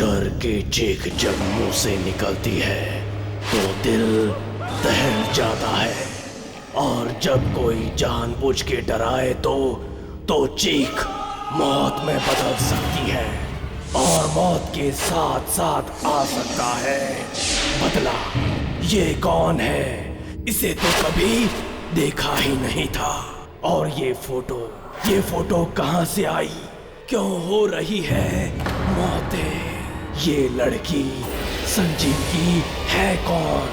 डर की चीख जब मुंह से निकलती है तो दिल दहल जाता है, और जब कोई जानबूझ के डराए तो चीख मौत में बदल सकती है, और मौत के साथ साथ आ सकता है बदला। ये कौन है? इसे तो कभी देखा ही नहीं था। और ये फोटो कहाँ से आई? क्यों हो रही है मौतें? ये लड़की संजीव की है कौन?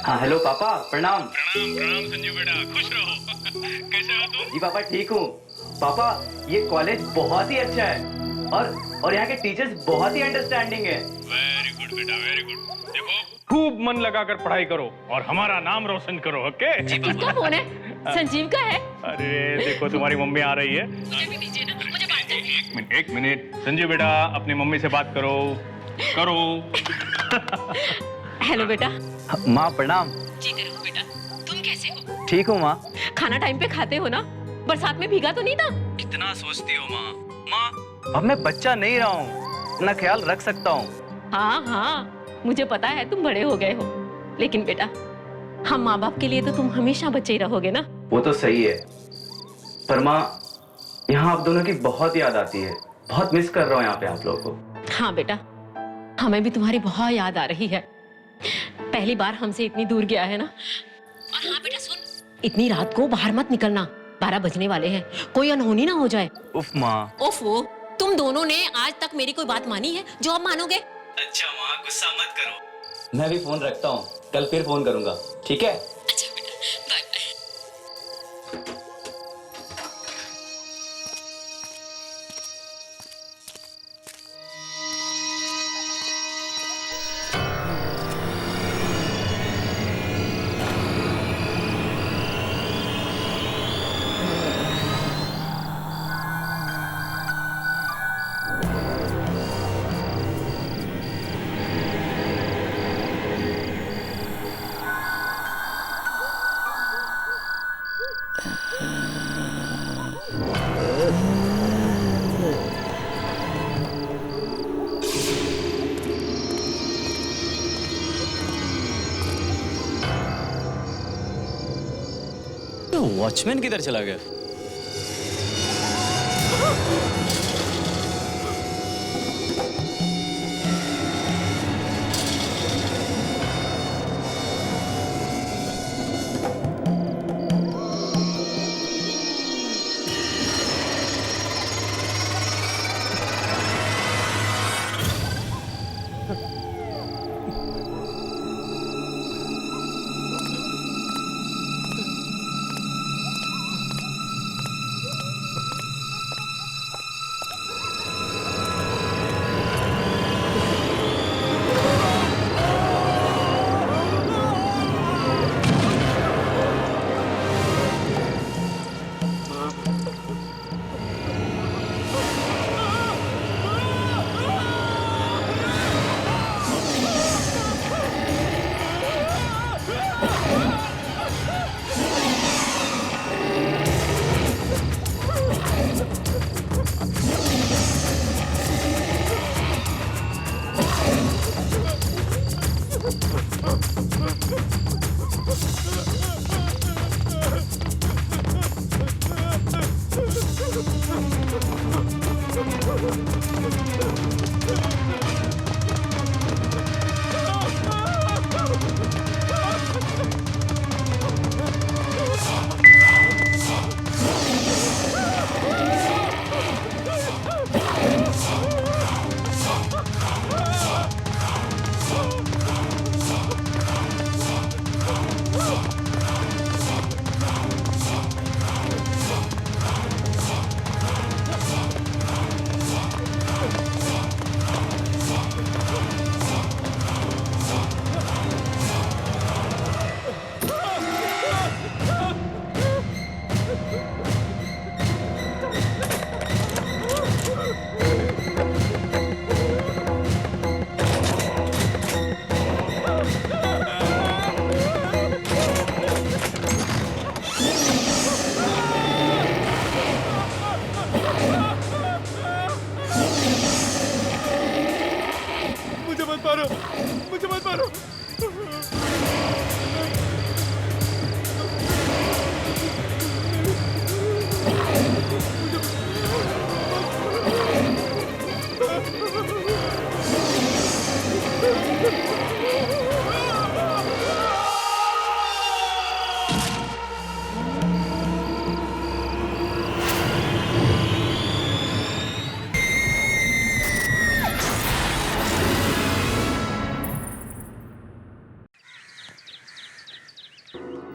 हाँ हेलो पापा, प्रणाम। प्रणाम प्रणाम संजीव बेटा, खुश रहो। कैसे हो तुम? जी पापा ठीक हूँ। पापा ये कॉलेज बहुत ही अच्छा है और यहाँ के टीचर्स बहुत ही अंडरस्टैंडिंग है। वेरी गुड बेटा, वेरी गुड। देखो खूब मन लगाकर पढ़ाई करो और हमारा नाम रोशन करो, ओके? किसका फोन है? संजीव का है। अरे देखो तुम्हारी मम्मी आ रही है। मुझे भी दीजिए ना, मुझे बात करनी है। एक मिनट संजीव बेटा, अपनी मम्मी से बात करो। हेलो बेटा। माँ प्रणाम। जीते रहो बेटा। तुम कैसे हो? ठीक हूँ माँ। खाना टाइम पे खाते हो ना? बरसात में भीगा तो नहीं था? कितना सोचती हो माँ। अब मैं बच्चा नहीं रहा हूँ, अपना ख्याल रख सकता हूँ। हाँ, मुझे पता है तुम बड़े हो गए हो, लेकिन बेटा हम माँ बाप के लिए तो तुम हमेशा बच्चे ही रहोगे ना। वो तो सही है, पर माँ यहाँ आप दोनों की बहुत याद आती है। बहुत मिस कर रहा हूँ यहाँ पे आप लोगों को। हाँ बेटा, हमें भी तुम्हारी बहुत याद आ रही है। पहली बार हमसे इतनी दूर गया है ना। और हाँ बेटा सुन, इतनी रात को बाहर मत निकलना, 12 बजने वाले हैं, कोई अनहोनी ना हो जाए। उफ माँ। ओफो, तुम दोनों ने आज तक मेरी कोई बात मानी है जो अब मानोगे? अच्छा माँ, गुस्सा मत करो। मैं भी फोन रखता हूँ, कल फिर फोन करूंगा, ठीक है? अच्छा बेटा, बाय बाय। वॉचमैन किधर चला गया?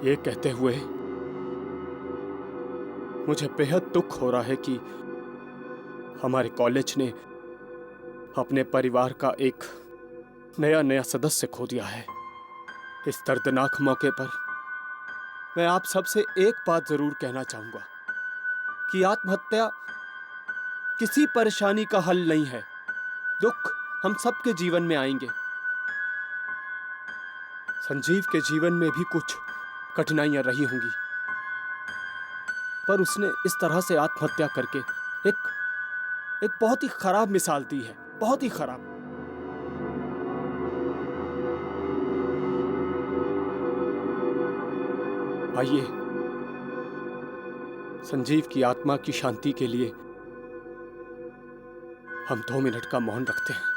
ये कहते हुए मुझे बेहद दुख हो रहा है कि हमारे कॉलेज ने अपने परिवार का एक नया सदस्य खो दिया है। इस दर्दनाक मौके पर मैं आप सबसे एक बात जरूर कहना चाहूंगा कि आत्महत्या किसी परेशानी का हल नहीं है। दुख हम सबके जीवन में आएंगे। संजीव के जीवन में भी कुछ कठिनाइयां रही होंगी, पर उसने इस तरह से आत्महत्या करके एक बहुत ही खराब मिसाल दी है, बहुत ही खराब। आइए संजीव की आत्मा की शांति के लिए हम 2 मिनट का मौन रखते हैं।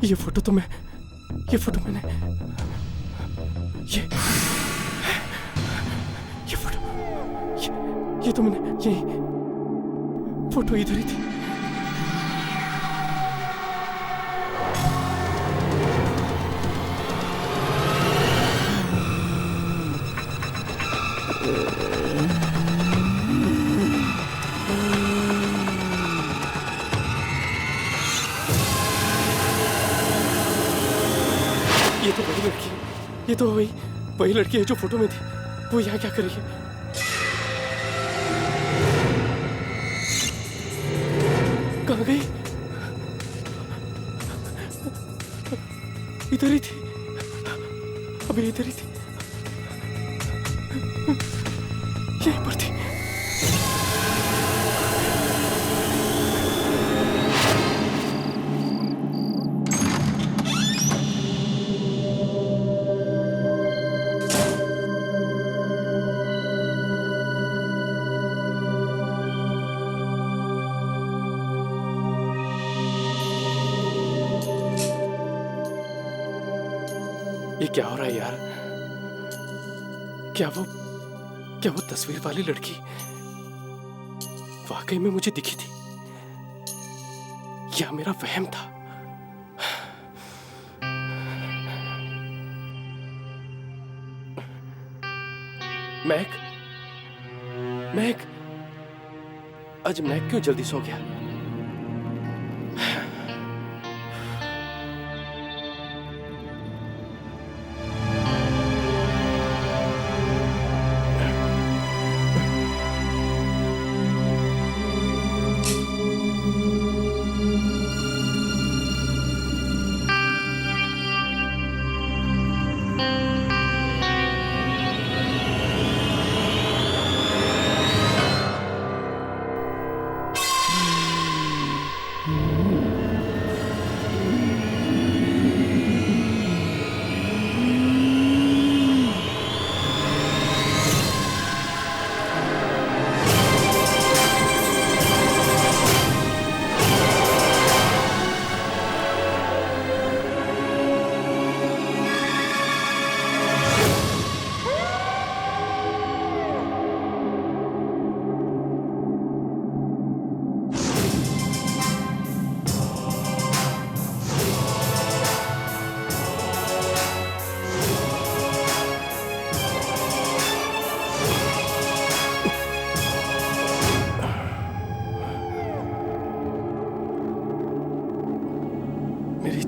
ये फोटो मैंने ये तो मैंने यही फोटो इधर ही थी। ये तो वही लड़की, ये तो वही लड़की है जो फोटो में थी। वो यहाँ क्या कर रही है? कहाँ गई? इधर ही थी, अभी इधर ही थी, यहीं पर थी। ये क्या हो रहा है यार? क्या वो तस्वीर वाली लड़की वाकई में मुझे दिखी थी या मेरा वहम था? मैक आज मैक क्यों जल्दी सो गया?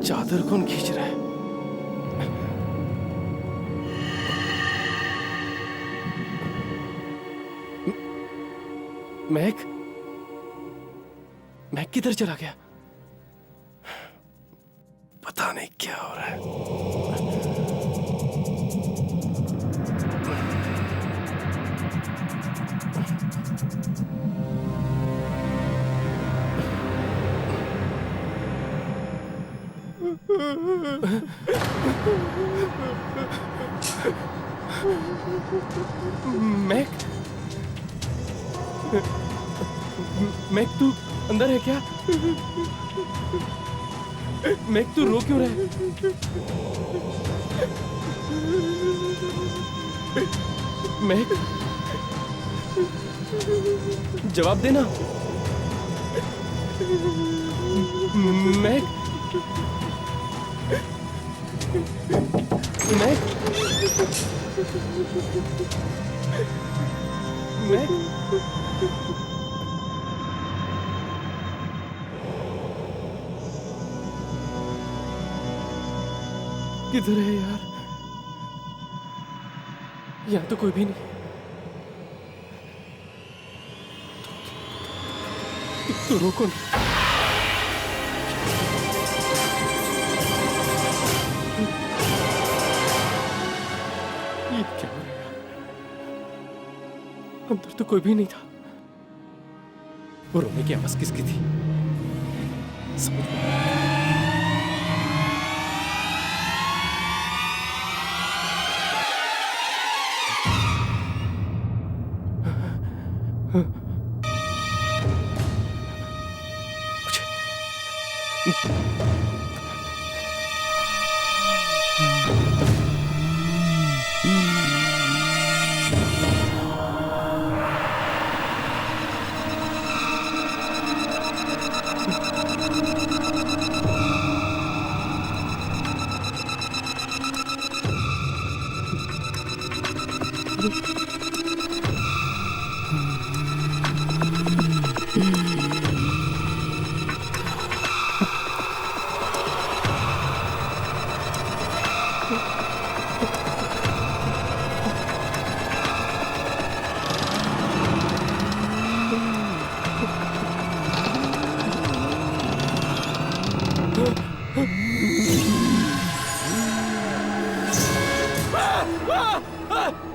चादर कौन खींच रहा है? मैक किधर चला गया? क्या हो रहा है? मैक, मैक तू अंदर है क्या? मैक तू रो क्यों रहा है? मैक, जवाब देना। मैक, मैक, मैक, किधर है यार? यहाँ तो कोई भी नहीं। तो रोको ना। ये क्या हो रहा है? अंदर तो कोई भी नहीं था। वो रोने की आवाज किसकी थी? समझ में नहीं आया।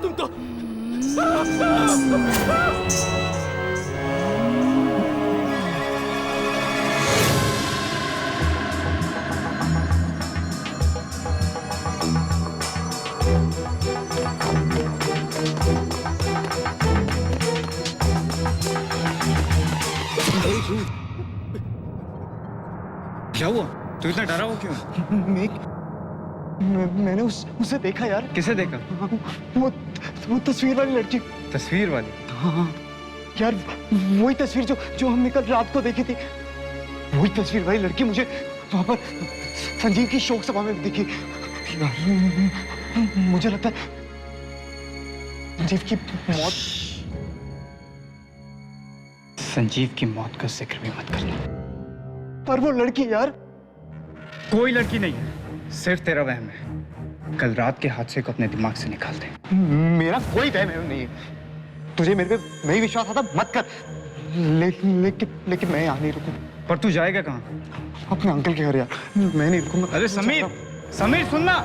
तुम तो क्या हुआ? तू इतना डरा हुआ क्यों? मैंने उसे देखा यार। किसे देखा? वो तस्वीर वाली लड़की। तस्वीर वाली? हाँ यार, वही तस्वीर जो हमने कल रात को देखी थी। वही तस्वीर वाली लड़की मुझे वहां पर संजीव की शोक सभा में दिखी यार। मुझे लगता है संजीव की मौत का जिक्र भी मत करना। पर वो लड़की यार। कोई लड़की नहीं है, सिर्फ तेरा वहम है। कल रात के हादसे को अपने दिमाग से निकाल दे। मेरा कोई वहम नहीं है। तुझे मेरे पे नहीं विश्वास आता मत कर। लेकिन मैं यहाँ नहीं रुकूं। पर तू जाएगा कहाँ? अपने अंकल के घर यार। मैं नहीं रुकूंगा। अरे समीर, समीर सुनना।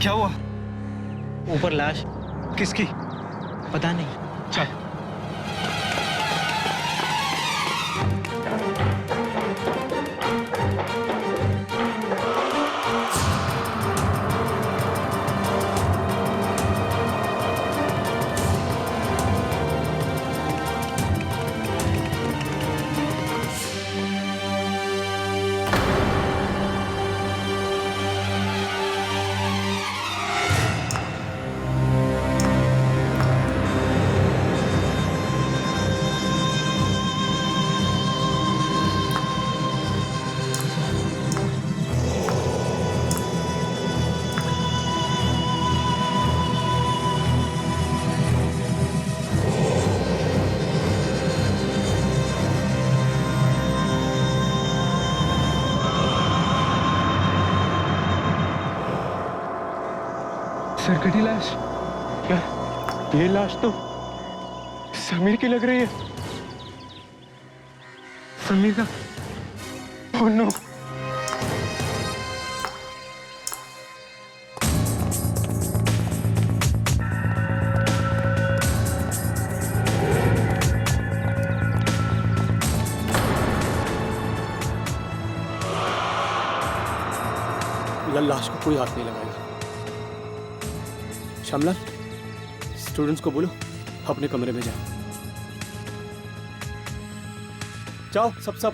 क्या हुआ? ऊपर लाश। किसकी? पता नहीं। चल। सरकटी लाश? क्या ये लाश तो समीर की लग रही है। समीर का? Oh no. लाश को कोई हाथ नहीं लगाएगा। श्यामलाल, स्टूडेंट्स को बोलो अपने कमरे में जाओ। जाओ सब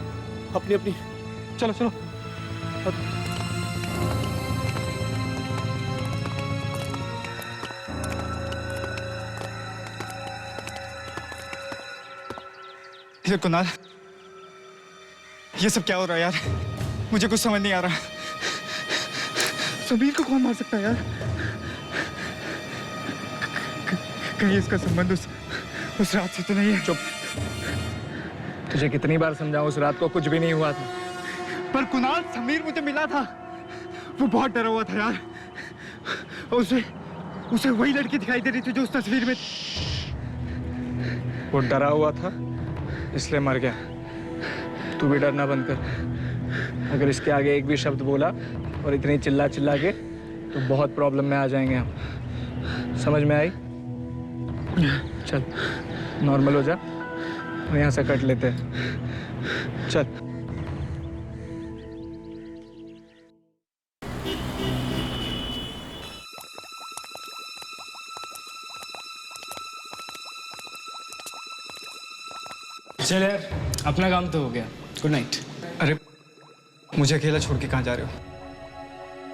अपनी अपनी। चलो चलो। ये कुणाल, ये सब क्या हो रहा है यार? मुझे कुछ समझ नहीं आ रहा। समीर को कौन मार सकता है यार? कहीं इसका संबंध उस रात से तो नहीं है? चुप। तुझे कितनी बार समझाऊं, उस रात को कुछ भी नहीं हुआ था। पर कुणाल, समीर मुझे मिला था। वो बहुत डरा हुआ था यार। उसे वही लड़की दिखाई दे रही थी जो उस तस्वीर में। वो डरा हुआ था इसलिए मर गया। तू भी डरना बंद कर। अगर इसके आगे एक भी शब्द बोला और इतनी चिल्ला के तो बहुत प्रॉब्लम में आ जाएंगे हम। समझ में आई? चल नॉर्मल हो जा और यहाँ से कट लेते हैं। चल। चल यार, अपना काम तो हो गया। Good night. अरे मुझे अकेला छोड़ के कहाँ जा रहे हो?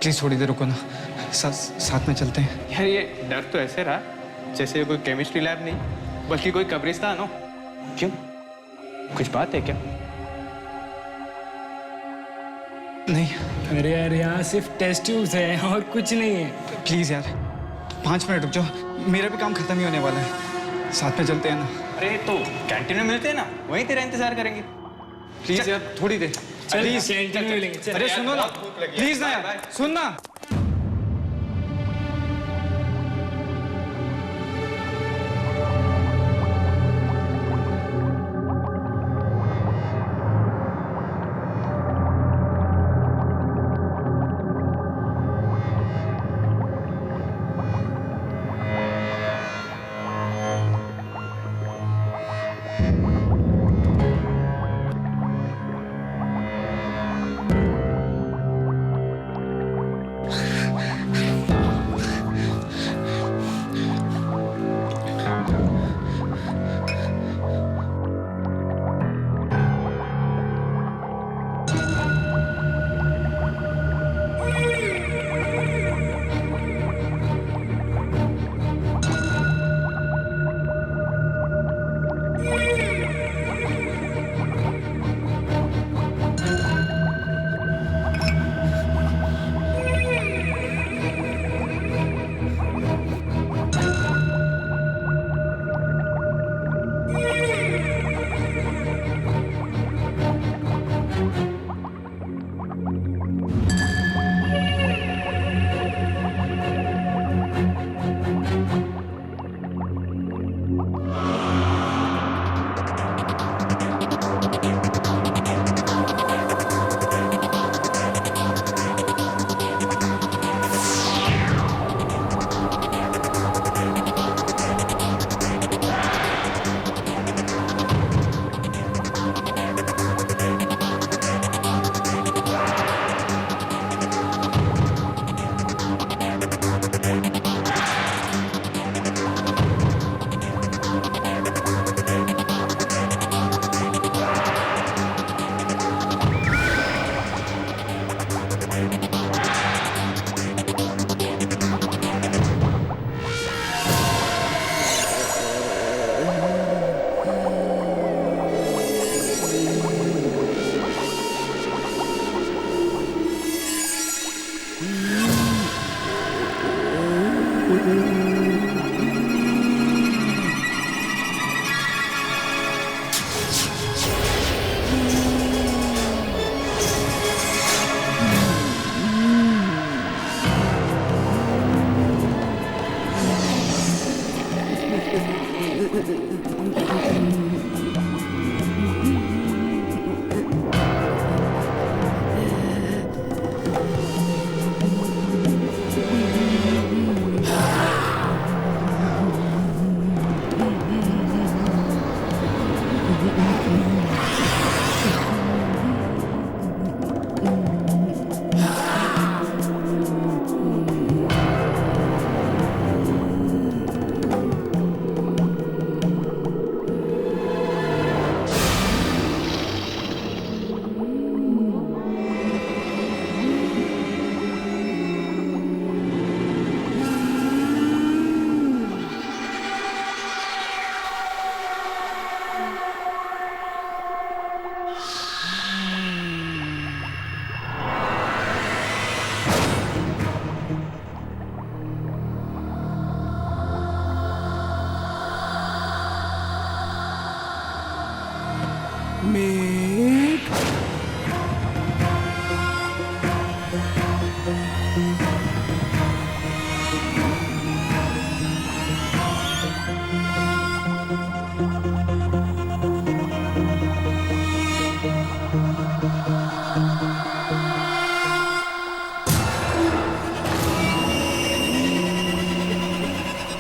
प्लीज थोड़ी देर रुको ना, साथ में चलते हैं। यार ये डर तो ऐसे रहा जैसे ये कोई केमिस्ट्री लैब नहीं बल्कि कोई कब्रिस्तान हो। क्यों, कुछ बात है क्या? नहीं। अरे यार यहाँ सिर्फ टेस्ट ट्यूब्स है और कुछ नहीं है। प्लीज यार 5 मिनट रुक जाओ, मेरा भी काम खत्म ही होने वाला है। साथ में चलते हैं ना। अरे तो कैंटीन में मिलते हैं ना, वहीं तेरा इंतजार करेंगे। प्लीज यार थोड़ी देर। प्लीज कैंटीन में मिलेंगे। चल। अरे सुनो ना, प्लीज ना यार, सुन ना।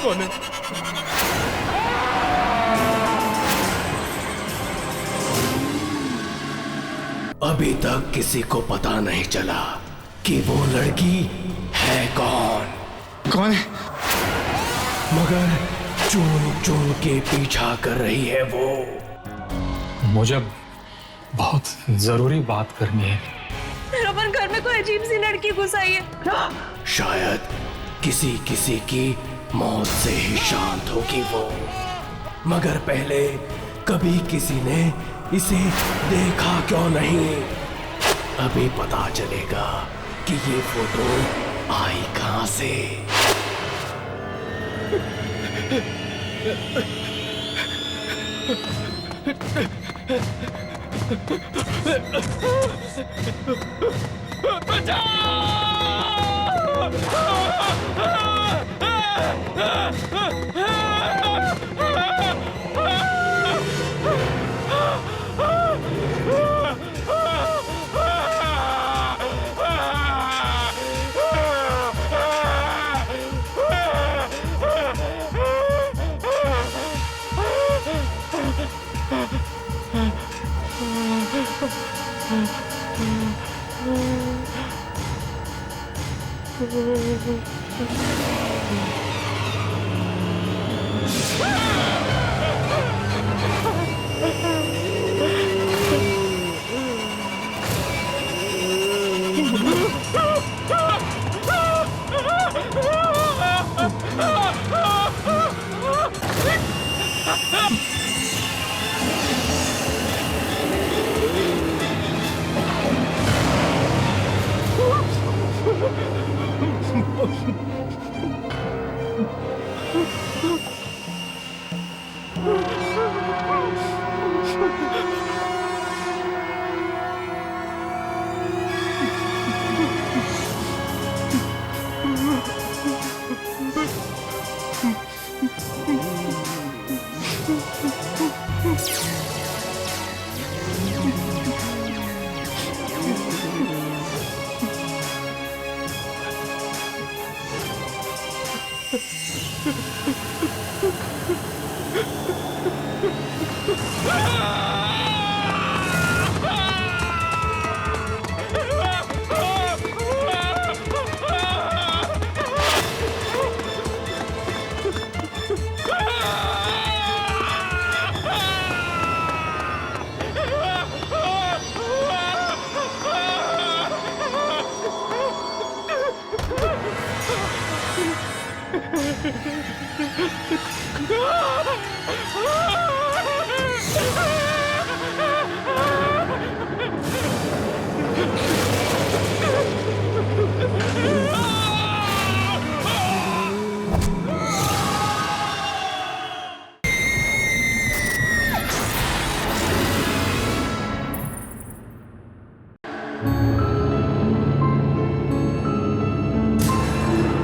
कौन है? अभी तक किसी को पता नहीं चला कि वो लड़की है कौन। कौन है? मगर चुन चुन के पीछा कर रही है वो। मुझे बहुत जरूरी बात करनी है। अपन घर में कोई अजीब सी लड़की घुस आई है। शायद किसी किसी की मौत से ही शांत होगी वो, मगर पहले कभी किसी ने इसे देखा क्यों नहीं? अभी पता चलेगा कि ये फोटो आई कहां से।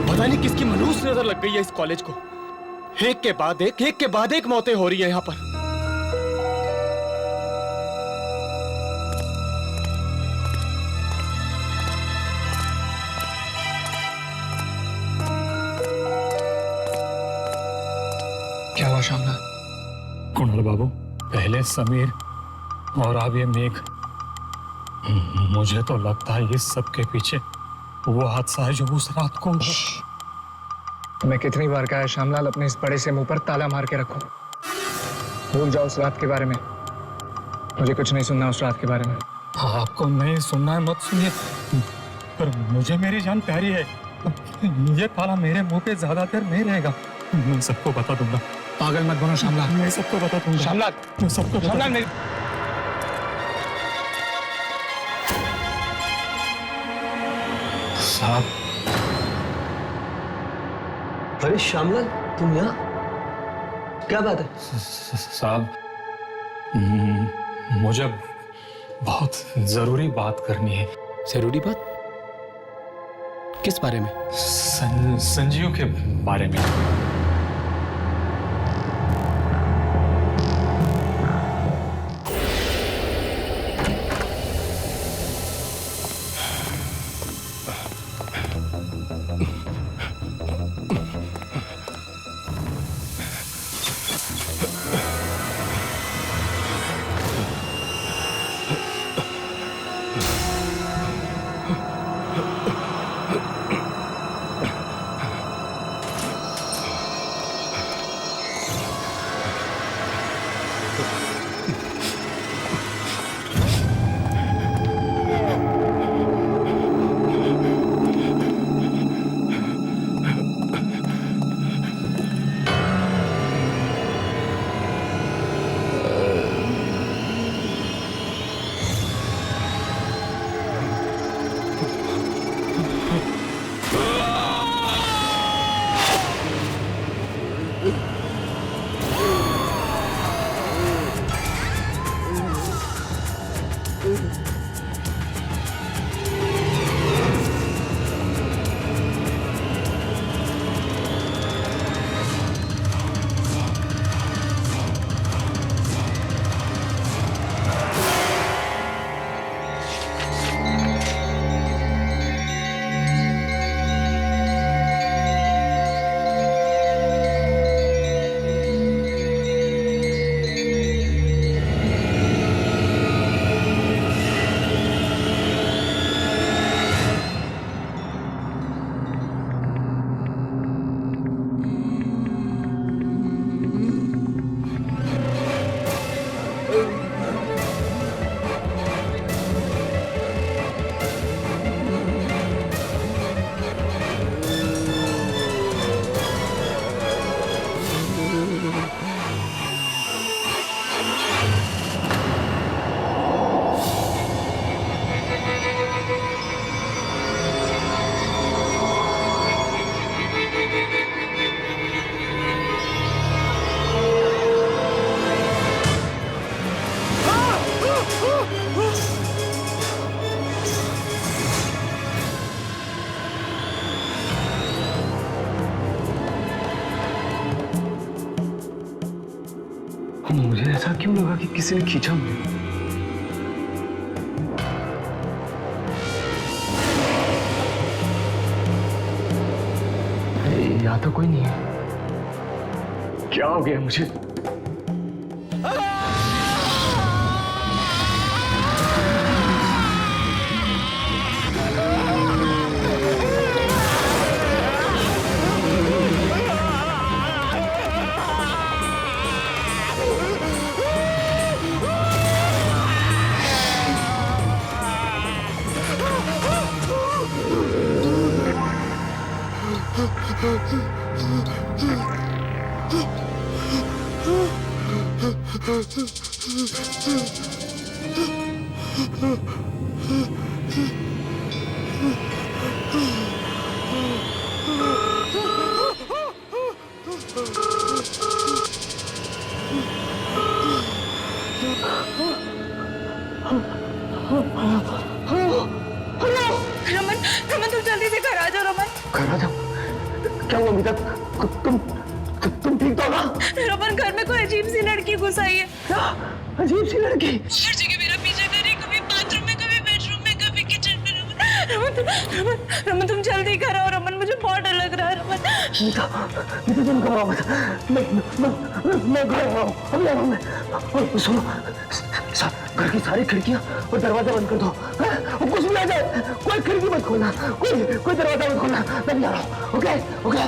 पता नहीं किसकी मनहूस नजर लग गई है इस कॉलेज को। एक के बाद एक मौतें हो रही है यहाँ पर। क्या हुआ शामला? कुणाल बाबू, पहले समीर और अब ये मेघ। मुझे तो लगता है इस सब के पीछे वो हादसा है जो उस रात को। मैं कितनी बार कहा है श्यामलाल, अपने इस बड़े से मुंह पर ताला मार के रखो। भूल जाओ उस रात के बारे में। मुझे कुछ नहीं सुनना उस रात के बारे में। आपको नहीं सुनना है मत सुनिए, पर मुझे मेरी जान प्यारी है। ये ताला मेरे मुंह पे ज्यादा देर नहीं रहेगा। मैं सबको बता दूंगा। पागल मत बनो श्यामलाल। मैं सबको बता दूंगा। श्यामलाल, मैं सबको श्यामलाल मेरी साहब। अरे श्यामलाल, तुम यहाँ? क्या बात है? साहब, मुझे बहुत जरूरी बात करनी है। जरूरी बात? किस बारे में? संजीव के बारे में। मुझे ऐसा क्यों लगा कि किसी ने खींचा मुझे? यहाँ तो कोई नहीं है। क्या हो गया मुझे? रमन, रमन तुम जल्दी से घर आ जाओ रमन। घर आ जाओ? क्या हुआ अमिता? तुम ठीक तो हो ना? रमन घर में कोई अजीब सी लड़की घुस आई है। क्या अजीब सी लड़की? हर जगह मेरा पीछा कर रही, कभी बाथरूम में, कभी बेडरूम में, कभी किचन में। रमन तुम जल्दी घर आओ रमन, मुझे बहुत डर लग रहा है रमन। मीता तुम घबराओ मत। मैं घर आ रहा हूँ, अभी आ रहा हूँ मैं। सुनो, घर की सारी खिड़कियाँ और दरवाजा बंद कर दो। और कुछ भी आ जाए कोई खिड़की मत खोलना, कोई दरवाजा मत खोलना। मैं भी आ रहा हूँ। Okay okay.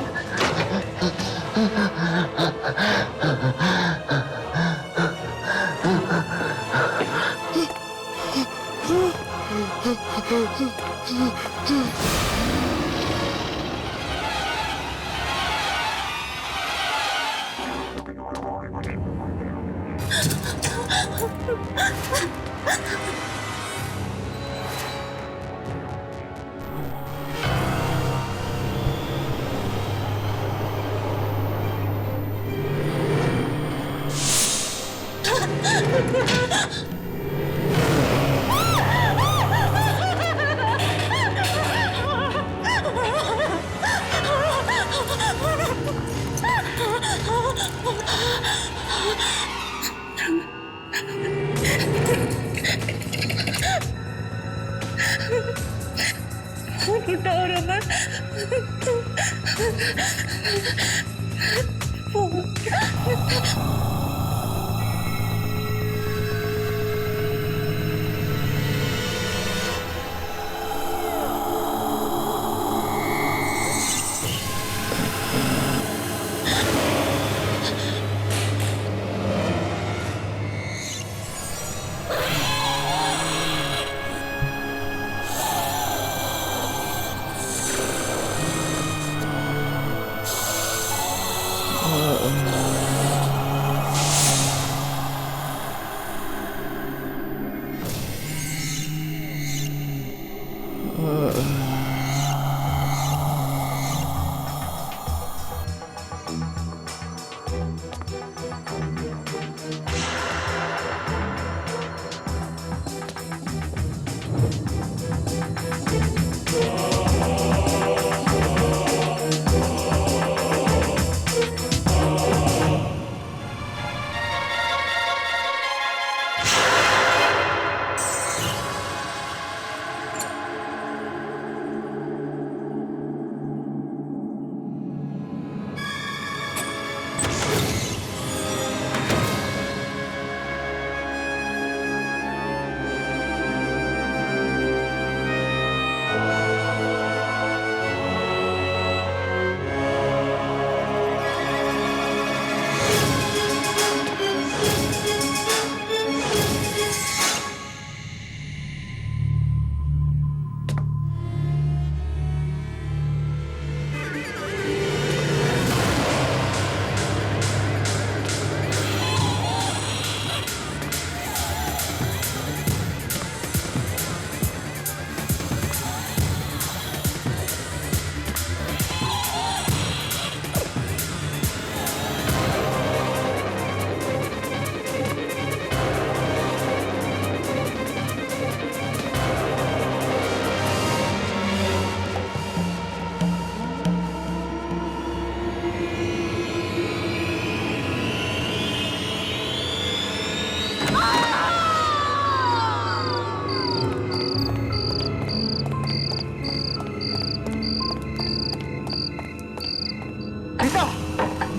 उठाओ रमन।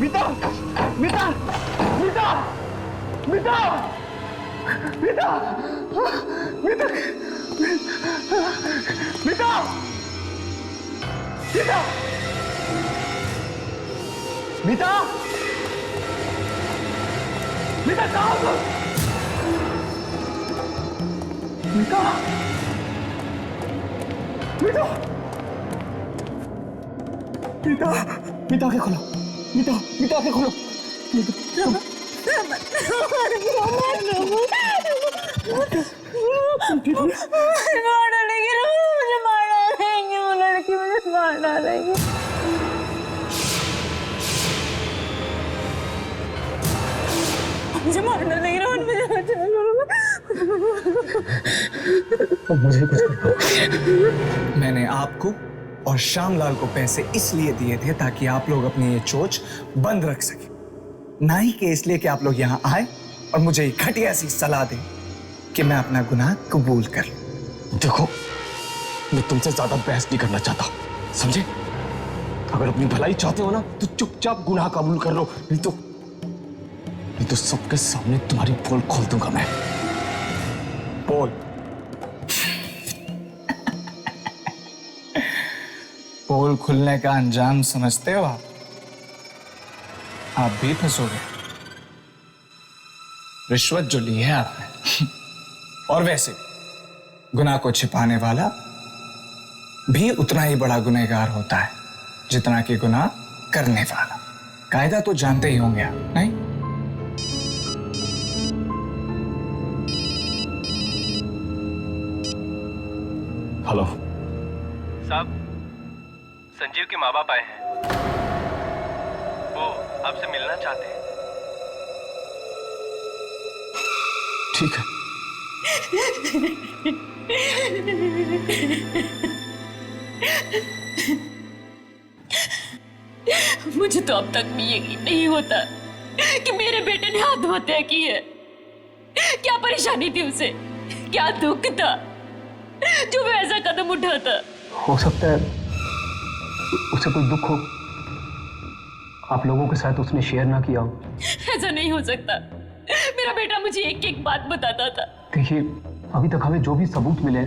मीता मीता मीता मीता मीता मीता मीता मीता मीता मीता कहाँ हो? मीता मीता मीता मीता आंखें खोलो मीता मीता आंखें खोलो मार डालेंगे मुझे मार डालेंगे वो लड़की मुझे मार डालेंगे मुझे मार डालेंगे रोहन मुझे मुझे कुछ मैंने आपको और श्यामलाल को पैसे इसलिए दिए थे ताकि आप लोग अपनी ये चोच बंद रख सके, ना ही कि इसलिए कि आप लोग यहाँ आए और मुझे ये घटिया सी सलाह दें कि मैं अपना गुनाह कबूल कर लूं। देखो, मैं तुमसे ज्यादा बहस नहीं करना चाहता, समझे? अगर अपनी भलाई चाहते हो ना तो चुपचाप गुनाह कबूल कर लो, नहीं तो सबके सामने तुम्हारी पोल खोल दूंगा मैं। पोल पोल खुलने का अंजाम समझते हो आप भी फंसोगे। रिश्वत जो ली है आपने और वैसे गुनाह को छिपाने वाला भी उतना ही बड़ा गुनहगार होता है जितना कि गुनाह करने वाला। कायदा तो जानते ही होंगे आप, नहीं? हेलो साहब, संजीव के माँ बाप आए हैं, वो आपसे मिलना चाहते हैं। ठीक है। मुझे तो अब तक भी यकीन नहीं होता कि मेरे बेटे ने आत्महत्या की है। क्या परेशानी थी उसे, क्या दुख था जो वो ऐसा कदम उठाता? हो सकता है उसे कोई दुख हो, आप लोगों के साथ उसने शेयर ना किया हो। ऐसा नहीं हो सकता। मेरा बेटा मुझे एक एक बात बताता था। देखिए, अभी तक हमें जो भी सबूत मिले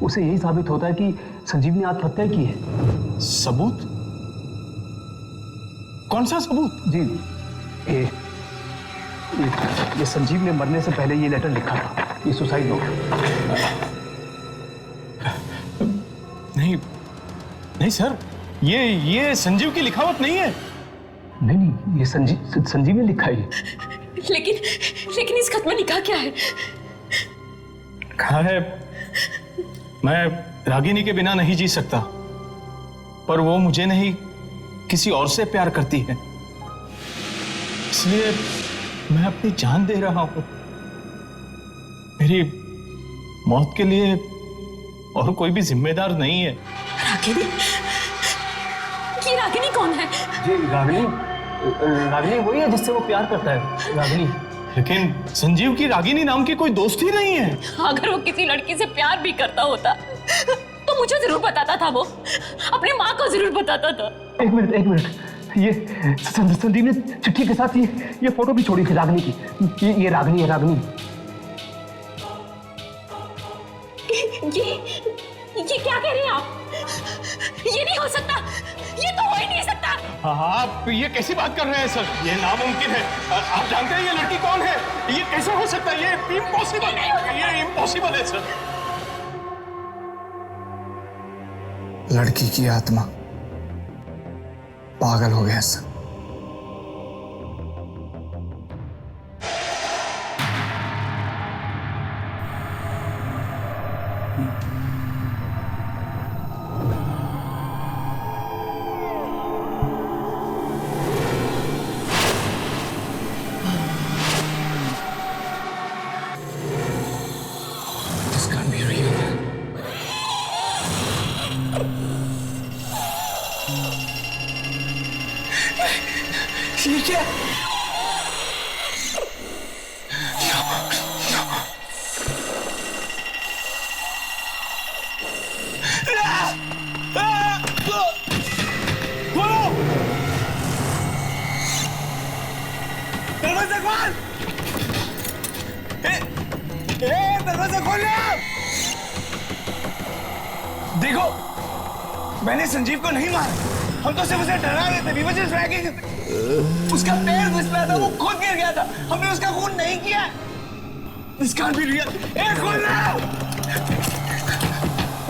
उसे यही साबित होता है कि संजीव ने आत्महत्या की है। सबूत? कौन सा सबूत? जी, ये संजीव ने मरने से पहले ये लेटर लिखा था, ये सुसाइड नोट। नहीं सर, ये संजीव की लिखावट नहीं है। नहीं, ये संजीव ने लिखा है। लेकिन इस खत में लिखा क्या है? कहा है, मैं रागिनी के बिना नहीं जी सकता, पर वो मुझे नहीं किसी और से प्यार करती है, इसलिए मैं अपनी जान दे रहा हूं। मेरी मौत के लिए और कोई भी जिम्मेदार नहीं है। रागिनी? ये रागिनी कौन है? जी, रागिनी वही है जिससे वो प्यार करता है, रागिनी। लेकिन संजीव की रागिनी नाम की कोई दोस्त ही नहीं है। अगर वो किसी लड़की से प्यार भी करता होता तो मुझे जरूर बताता था, वो अपनी माँ को जरूर बताता था। एक मिनट, ये संदीप ने चिट्ठी के साथ ये फोटो भी छोड़ी थी रागिनी की। ये रागिनी है, रागिनी। ये क्या कह रहे हैं आप? ये नहीं हो सकता, ये तो हो ही नहीं सकता। आप ये कैसी बात कर रहे हैं सर? ये नामुमकिन है। आप जानते हैं ये लड़की कौन है? ये कैसे हो सकता है? ये इम्पॉसिबल है सर। लड़की की आत्मा पागल हो गया सर। इकबाल! दरवाजा खोल ले! देखो, मैंने संजीव को नहीं मारा, हम तो सिर्फ उसे डरा रहे थे। We were just dragging him. उसका पैर फिसला था, वो खुद गिर गया था, हमने उसका खून नहीं किया। This can't be real. खोल ले!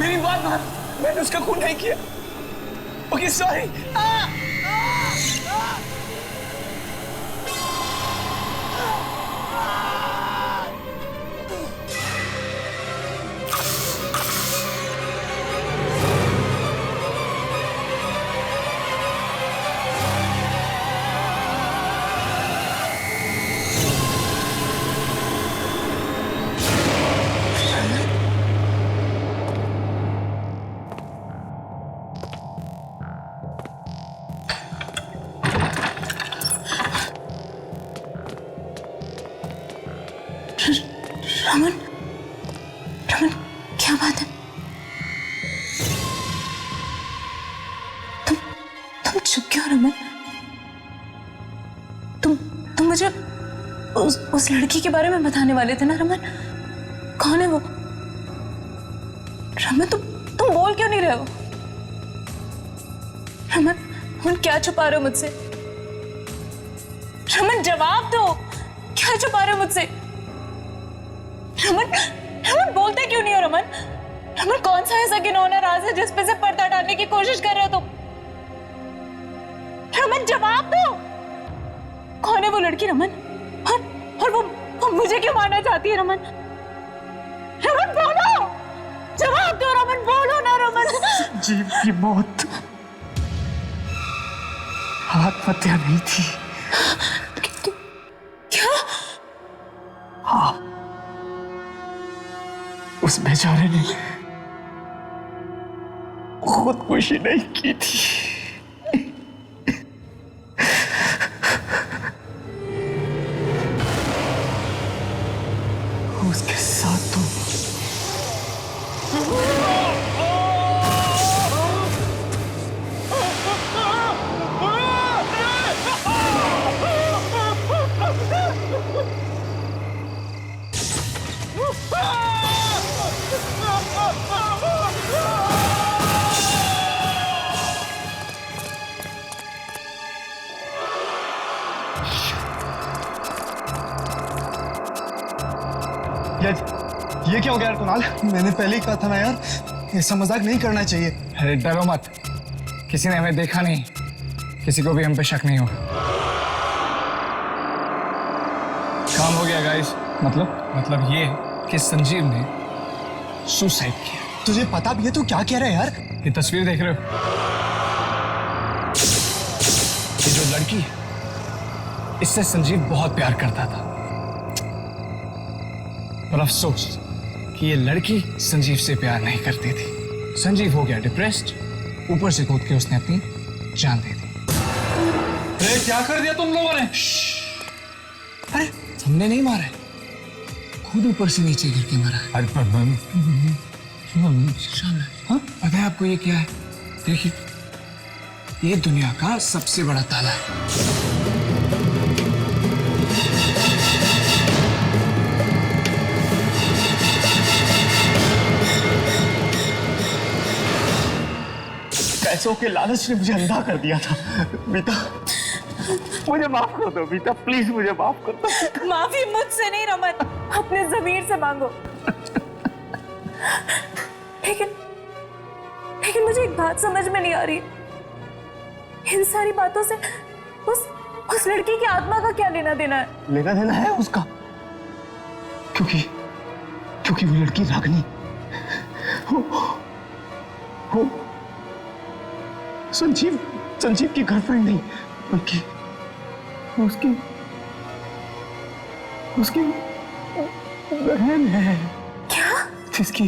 मेरी बात मान, मैंने उसका खून नहीं किया। Okay, sorry. रमन, रमन, क्या बात है? तुम चुप क्यों रमन? तुम मुझे उस लड़की के बारे में बताने वाले थे ना रमन? कौन है वो? रमन, तुम बोल क्यों नहीं रहे हो? रमन, क्या छुपा रहे हो मुझसे? रमन, जवाब दो, क्या छुपा रहे हो मुझसे? रमन, रमन, बोलते क्यों नहीं हो रमन? रमन, कौन सा ऐसा घिनौना राज है जिस पे से पर्दा डालने की कोशिश कर रहे हो तुम? रमन, जवाब दो, कौन है वो लड़की रमन? और वो मुझे क्यों मारना चाहती है रमन? रमन, बोलो, जवाब दो रमन, बोलो ना रमन। संजीव की मौत आत्महत्या नहीं थी। क्या? हाँ, उस बेचारे ने खुदकुशी नहीं की थी। उसके साथ तो ये क्या हो गया यार कुणाल? मैंने पहले ही कहा था ना यार, ऐसा मजाक नहीं करना चाहिए। अरे डरो मत, किसी ने हमें देखा नहीं, किसी को भी हम पे शक नहीं होगा। काम हो गया गाइस। मतलब ये कि संजीव ने सुसाइड किया। तुझे पता भी है तू क्या कह रहा है यार? ये तस्वीर देख रहे हो? ये जो लड़की है, इससे संजीव बहुत प्यार करता था, पर अफसोस कि ये लड़की संजीव से प्यार नहीं करती थी। संजीव हो गया डिप्रेस्ड, ऊपर से कूद के उसने अपनी जान दे दी। अरे क्या कर दिया तुम लोगों ने? अरे हमने नहीं मारा है, खुद ऊपर से नीचे गिर के मरा है। हाँ, पता है आपको ये क्या है? देखिए, ये दुनिया का सबसे बड़ा ताला है। पैसों के लालच ने मुझे अंधा कर दिया था। बीता, मुझे माफ कर दो बीता, प्लीज मुझे माफ कर दो। माफी मुझसे नहीं रमन, अपने ज़मीर से मांगो। लेकिन मुझे एक बात समझ में नहीं आ रही, इन सारी बातों से उस लड़की की आत्मा का क्या लेना देना है? लेना देना है उसका, क्योंकि वो लड़की रागनी वो संजीव की गर्लफ्रेंड नहीं, बल्कि उसकी बहन है। क्या? जिसकी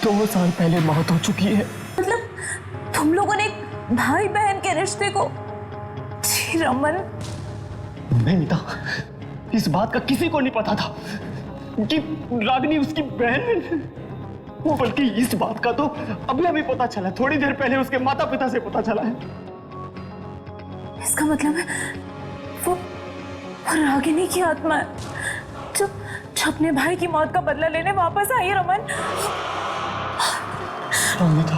2 साल पहले मौत हो चुकी है। मतलब तुम लोगों ने एक भाई बहन के रिश्ते को? जी रमन, नहीं मीता, इस बात का किसी को नहीं पता था कि रागनी उसकी बहन है। वो बल्कि इस बात का तो अभी हमें पता चला, थोड़ी देर पहले उसके माता पिता से पता चला है। इसका मतलब है वो रागिनी की आत्मा है जो अपने भाई की मौत का बदला लेने वापस आई है रमन। अमिता,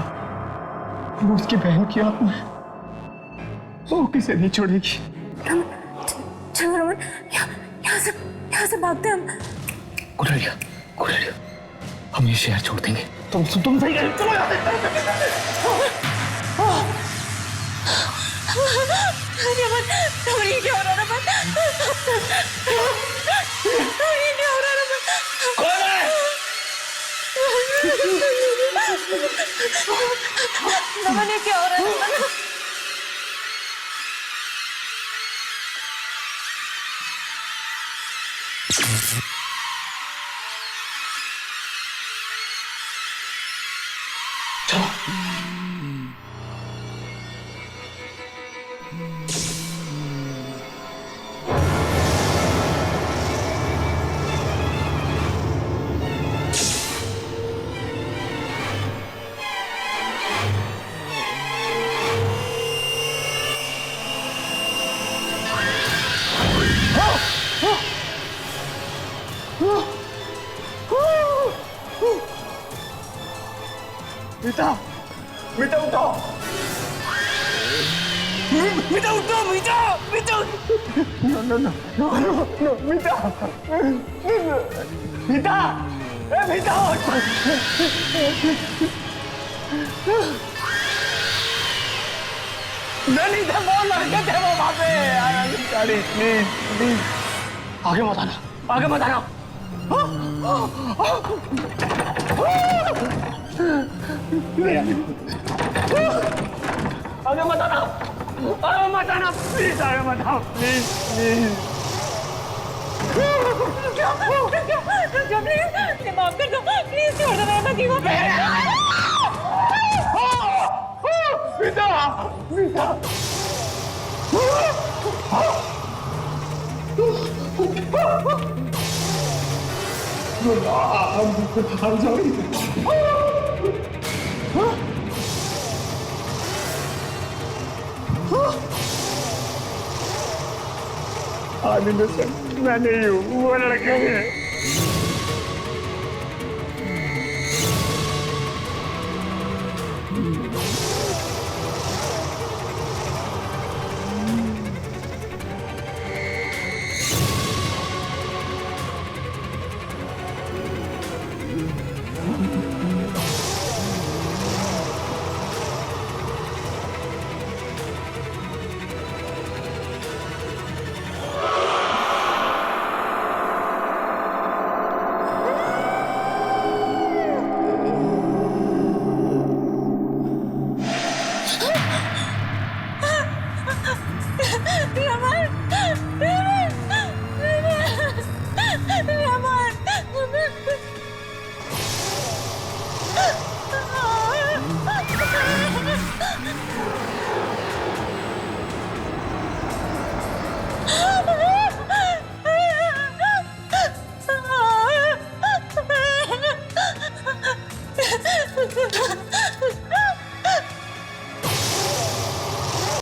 वो उसकी बहन की आत्मा है, वो किसे नहीं छोड़ेगी। रमन चलो रमन, यहाँ से भागते हम। गुड़रिया, हम ये शहर छोड़ देंगे। तुम सही कह रहे हो, चलो यहाँ से। रमन ये क्या हो रहा है रमन? ये क्या हो रहा है रमन? कौन है? रमन ये क्या हो रहा है रमन? मीता उठो, मीता उठो, मीता नो मीता, मीता नहीं थे, वो लड़के थे वो वहां पे। प्लीज आगे मत आना। आगे मत आना प्लीज, आगे मत आओ प्लीज। माफ कर दो प्लीज, छोड़ दो मेरे पति को। मीता I'm sorry. मैं नहीं हूँ, वो लड़के हैं।